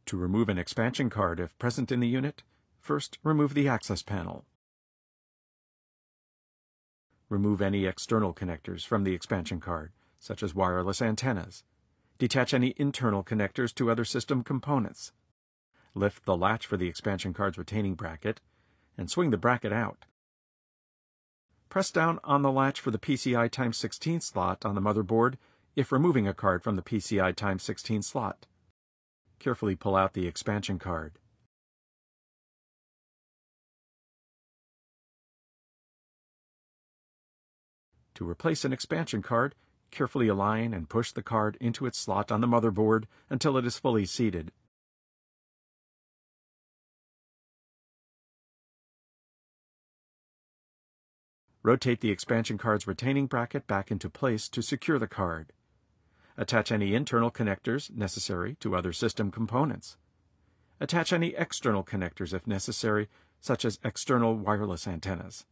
To remove an expansion card if present in the unit, first remove the access panel. Remove any external connectors from the expansion card, such as wireless antennas. Detach any internal connectors to other system components. Lift the latch for the expansion card's retaining bracket, and swing the bracket out. Press down on the latch for the PCI x16 slot on the motherboard if removing a card from the PCI x16 slot. Carefully pull out the expansion card. To replace an expansion card, carefully align and push the card into its slot on the motherboard until it is fully seated. Rotate the expansion card's retaining bracket back into place to secure the card. Attach any internal connectors necessary to other system components. Attach any external connectors if necessary, such as external wireless antennas.